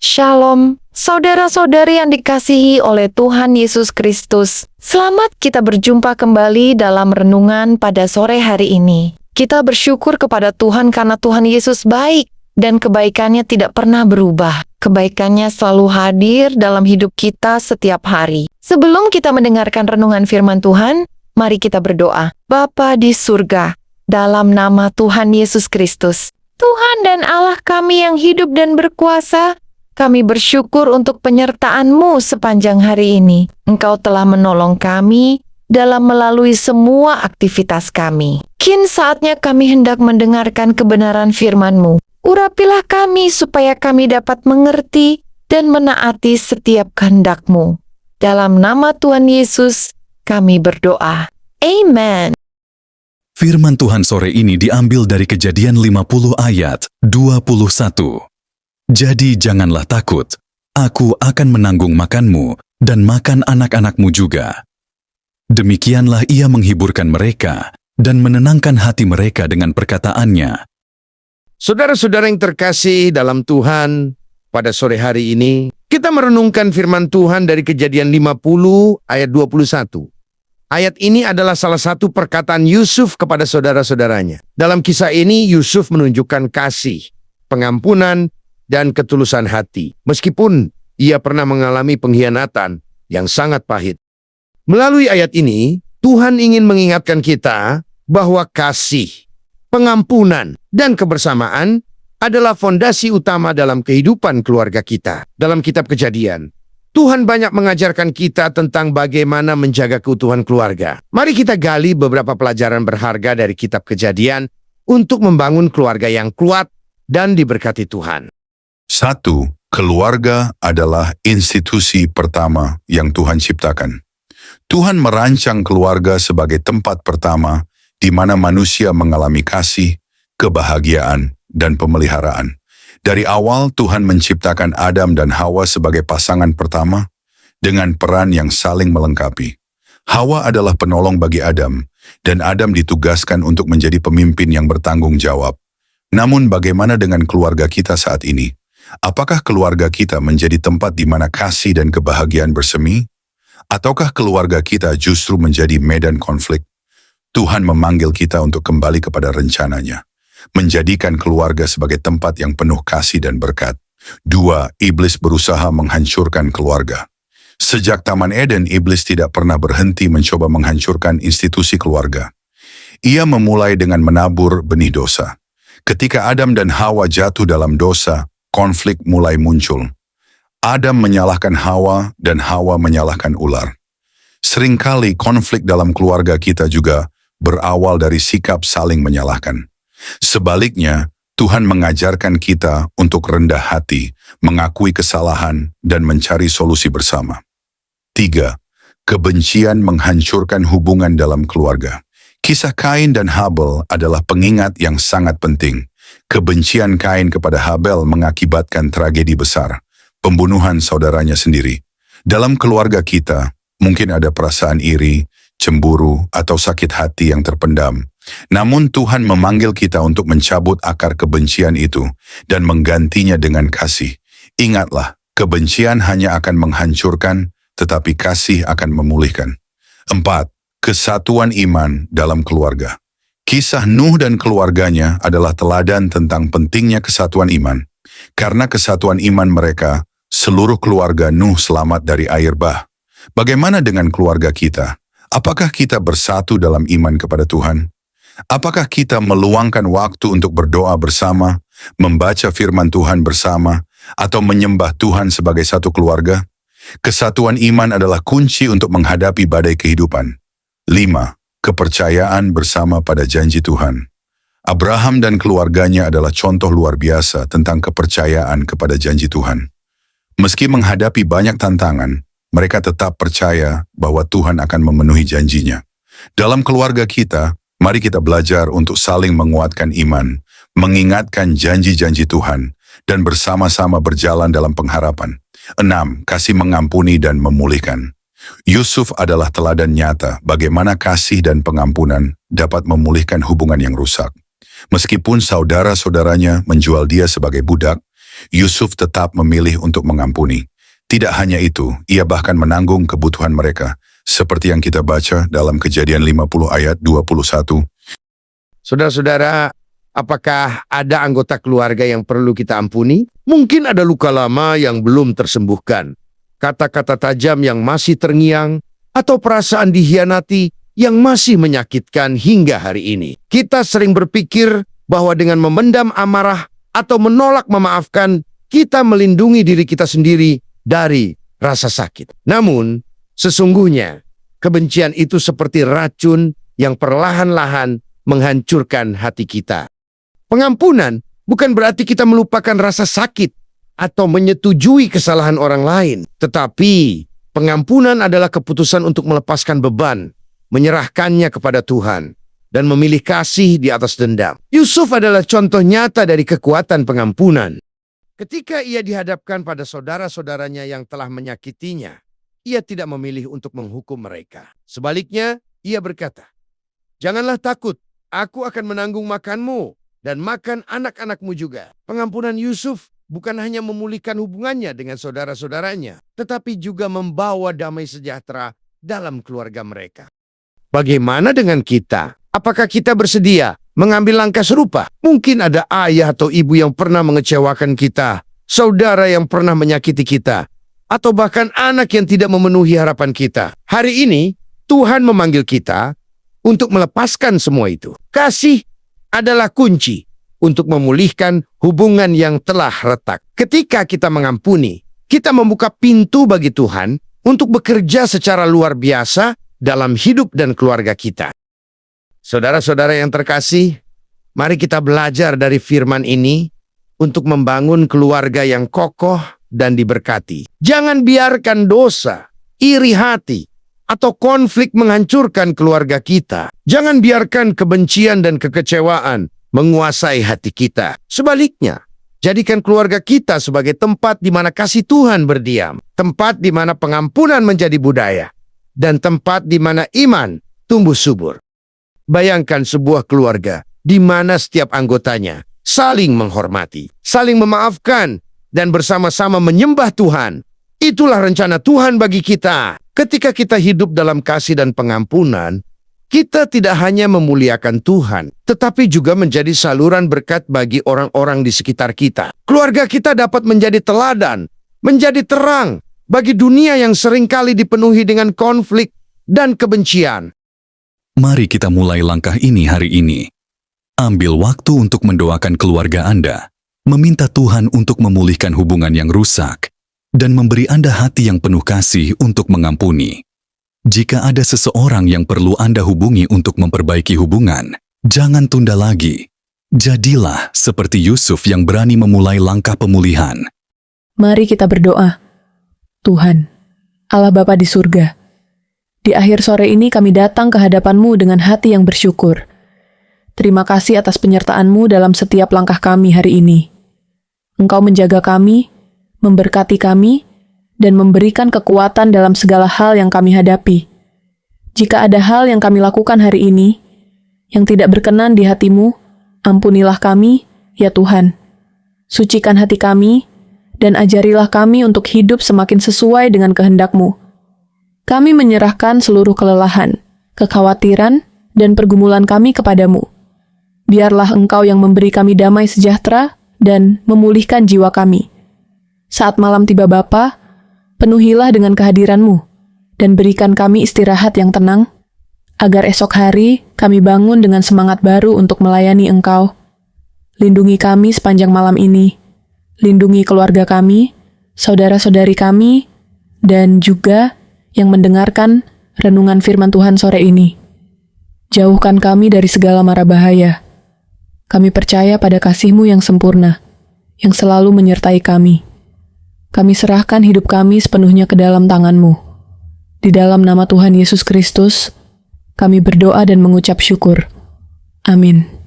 Shalom, saudara-saudari yang dikasihi oleh Tuhan Yesus Kristus. Selamat kita berjumpa kembali dalam renungan pada sore hari ini. Kita bersyukur kepada Tuhan karena Tuhan Yesus baik dan kebaikannya tidak pernah berubah. Kebaikannya selalu hadir dalam hidup kita setiap hari. Sebelum kita mendengarkan renungan firman Tuhan, mari kita berdoa. Bapa di surga, dalam nama Tuhan Yesus Kristus, Tuhan dan Allah kami yang hidup dan berkuasa, kami bersyukur untuk penyertaan-Mu sepanjang hari ini. Engkau telah menolong kami dalam melalui semua aktivitas kami. Kini saatnya kami hendak mendengarkan kebenaran firman-Mu. Urapilah kami supaya kami dapat mengerti dan menaati setiap kehendak-Mu. Dalam nama Tuhan Yesus, kami berdoa. Amen. Firman Tuhan sore ini diambil dari Kejadian 50 ayat 21. Jadi janganlah takut, aku akan menanggung makanmu dan makan anak-anakmu juga. Demikianlah ia menghiburkan mereka dan menenangkan hati mereka dengan perkataannya. Saudara-saudara yang terkasih dalam Tuhan, pada sore hari ini, kita merenungkan firman Tuhan dari Kejadian 50 ayat 21. Ayat ini adalah salah satu perkataan Yusuf kepada saudara-saudaranya. Dalam kisah ini, Yusuf menunjukkan kasih, pengampunan, dan ketulusan hati, meskipun ia pernah mengalami pengkhianatan yang sangat pahit. Melalui ayat ini, Tuhan ingin mengingatkan kita bahwa kasih, pengampunan, dan kebersamaan adalah fondasi utama dalam kehidupan keluarga kita. Dalam kitab Kejadian, Tuhan banyak mengajarkan kita tentang bagaimana menjaga keutuhan keluarga. Mari kita gali beberapa pelajaran berharga dari kitab Kejadian untuk membangun keluarga yang kuat dan diberkati Tuhan. 1. Keluarga adalah institusi pertama yang Tuhan ciptakan. Tuhan merancang keluarga sebagai tempat pertama di mana manusia mengalami kasih, kebahagiaan, dan pemeliharaan. Dari awal Tuhan menciptakan Adam dan Hawa sebagai pasangan pertama dengan peran yang saling melengkapi. Hawa adalah penolong bagi Adam, dan Adam ditugaskan untuk menjadi pemimpin yang bertanggung jawab. Namun bagaimana dengan keluarga kita saat ini? Apakah keluarga kita menjadi tempat di mana kasih dan kebahagiaan bersemi? Ataukah keluarga kita justru menjadi medan konflik? Tuhan memanggil kita untuk kembali kepada rencananya, menjadikan keluarga sebagai tempat yang penuh kasih dan berkat. 2. Iblis berusaha menghancurkan keluarga. Sejak Taman Eden, iblis tidak pernah berhenti mencoba menghancurkan institusi keluarga. Ia memulai dengan menabur benih dosa. Ketika Adam dan Hawa jatuh dalam dosa, konflik mulai muncul. Adam menyalahkan Hawa dan Hawa menyalahkan ular. Seringkali konflik dalam keluarga kita juga berawal dari sikap saling menyalahkan. Sebaliknya, Tuhan mengajarkan kita untuk rendah hati, mengakui kesalahan, dan mencari solusi bersama. 3. Kebencian menghancurkan hubungan dalam keluarga. Kisah Kain dan Habel adalah pengingat yang sangat penting. Kebencian Kain kepada Habel mengakibatkan tragedi besar, pembunuhan saudaranya sendiri. Dalam keluarga kita, mungkin ada perasaan iri, cemburu, atau sakit hati yang terpendam. Namun Tuhan memanggil kita untuk mencabut akar kebencian itu dan menggantinya dengan kasih. Ingatlah, kebencian hanya akan menghancurkan, tetapi kasih akan memulihkan. 4. Kesatuan iman dalam keluarga. Kisah Nuh dan keluarganya adalah teladan tentang pentingnya kesatuan iman. Karena kesatuan iman mereka, seluruh keluarga Nuh selamat dari air bah. Bagaimana dengan keluarga kita? Apakah kita bersatu dalam iman kepada Tuhan? Apakah kita meluangkan waktu untuk berdoa bersama, membaca firman Tuhan bersama, atau menyembah Tuhan sebagai satu keluarga? Kesatuan iman adalah kunci untuk menghadapi badai kehidupan. 5. Kepercayaan bersama pada janji Tuhan. Abraham dan keluarganya adalah contoh luar biasa tentang kepercayaan kepada janji Tuhan. Meski menghadapi banyak tantangan, mereka tetap percaya bahwa Tuhan akan memenuhi janjinya. Dalam keluarga kita, mari kita belajar untuk saling menguatkan iman, mengingatkan janji-janji Tuhan, dan bersama-sama berjalan dalam pengharapan. 6. Kasih mengampuni dan memulihkan. Yusuf adalah teladan nyata bagaimana kasih dan pengampunan dapat memulihkan hubungan yang rusak. Meskipun saudara-saudaranya menjual dia sebagai budak, Yusuf tetap memilih untuk mengampuni. Tidak hanya itu, ia bahkan menanggung kebutuhan mereka, seperti yang kita baca dalam Kejadian 50 ayat 21. Saudara-saudara, apakah ada anggota keluarga yang perlu kita ampuni? Mungkin ada luka lama yang belum tersembuhkan, kata-kata tajam yang masih terngiang, atau perasaan dihianati yang masih menyakitkan hingga hari ini. Kita sering berpikir bahwa dengan memendam amarah atau menolak memaafkan, kita melindungi diri kita sendiri dari rasa sakit. Namun, sesungguhnya kebencian itu seperti racun yang perlahan-lahan menghancurkan hati kita. Pengampunan bukan berarti kita melupakan rasa sakit atau menyetujui kesalahan orang lain, tetapi pengampunan adalah keputusan untuk melepaskan beban, menyerahkannya kepada Tuhan, dan memilih kasih di atas dendam. Yusuf adalah contoh nyata dari kekuatan pengampunan. Ketika ia dihadapkan pada saudara-saudaranya yang telah menyakitinya, ia tidak memilih untuk menghukum mereka. Sebaliknya, ia berkata, "Janganlah takut, aku akan menanggung makanmu dan makan anak-anakmu juga." Pengampunan Yusuf bukan hanya memulihkan hubungannya dengan saudara-saudaranya, tetapi juga membawa damai sejahtera dalam keluarga mereka. Bagaimana dengan kita? Apakah kita bersedia mengambil langkah serupa? Mungkin ada ayah atau ibu yang pernah mengecewakan kita, saudara yang pernah menyakiti kita, atau bahkan anak yang tidak memenuhi harapan kita. Hari ini, Tuhan memanggil kita untuk melepaskan semua itu. Kasih adalah kunci untuk memulihkan hubungan yang telah retak. Ketika kita mengampuni, kita membuka pintu bagi Tuhan untuk bekerja secara luar biasa dalam hidup dan keluarga kita. Saudara-saudara yang terkasih, mari kita belajar dari firman ini untuk membangun keluarga yang kokoh dan diberkati. Jangan biarkan dosa, iri hati, atau konflik menghancurkan keluarga kita. Jangan biarkan kebencian dan kekecewaan menguasai hati kita. Sebaliknya, jadikan keluarga kita sebagai tempat di mana kasih Tuhan berdiam, tempat di mana pengampunan menjadi budaya, dan tempat di mana iman tumbuh subur. Bayangkan sebuah keluarga di mana setiap anggotanya saling menghormati, saling memaafkan, dan bersama-sama menyembah Tuhan. Itulah rencana Tuhan bagi kita. Ketika kita hidup dalam kasih dan pengampunan, kita tidak hanya memuliakan Tuhan, tetapi juga menjadi saluran berkat bagi orang-orang di sekitar kita. Keluarga kita dapat menjadi teladan, menjadi terang bagi dunia yang seringkali dipenuhi dengan konflik dan kebencian. Mari kita mulai langkah ini hari ini. Ambil waktu untuk mendoakan keluarga Anda, meminta Tuhan untuk memulihkan hubungan yang rusak, dan memberi Anda hati yang penuh kasih untuk mengampuni. Jika ada seseorang yang perlu Anda hubungi untuk memperbaiki hubungan, jangan tunda lagi. Jadilah seperti Yusuf yang berani memulai langkah pemulihan. Mari kita berdoa. Tuhan, Allah Bapa di surga, di akhir sore ini kami datang ke hadapan-Mu dengan hati yang bersyukur. Terima kasih atas penyertaan-Mu dalam setiap langkah kami hari ini. Engkau menjaga kami, memberkati kami, dan memberikan kekuatan dalam segala hal yang kami hadapi. Jika ada hal yang kami lakukan hari ini, yang tidak berkenan di hati-Mu, ampunilah kami, ya Tuhan. Sucikan hati kami, dan ajarilah kami untuk hidup semakin sesuai dengan kehendak-Mu. Kami menyerahkan seluruh kelelahan, kekhawatiran, dan pergumulan kami kepadamu. Biarlah Engkau yang memberi kami damai sejahtera dan memulihkan jiwa kami. Saat malam tiba Bapa, penuhilah dengan kehadiran-Mu, dan berikan kami istirahat yang tenang, agar esok hari kami bangun dengan semangat baru untuk melayani Engkau. Lindungi kami sepanjang malam ini. Lindungi keluarga kami, saudara-saudari kami, dan juga yang mendengarkan renungan firman Tuhan sore ini. Jauhkan kami dari segala mara bahaya. Kami percaya pada kasih-Mu yang sempurna, yang selalu menyertai kami. Kami serahkan hidup kami sepenuhnya ke dalam tangan-Mu. Di dalam nama Tuhan Yesus Kristus, kami berdoa dan mengucap syukur. Amin.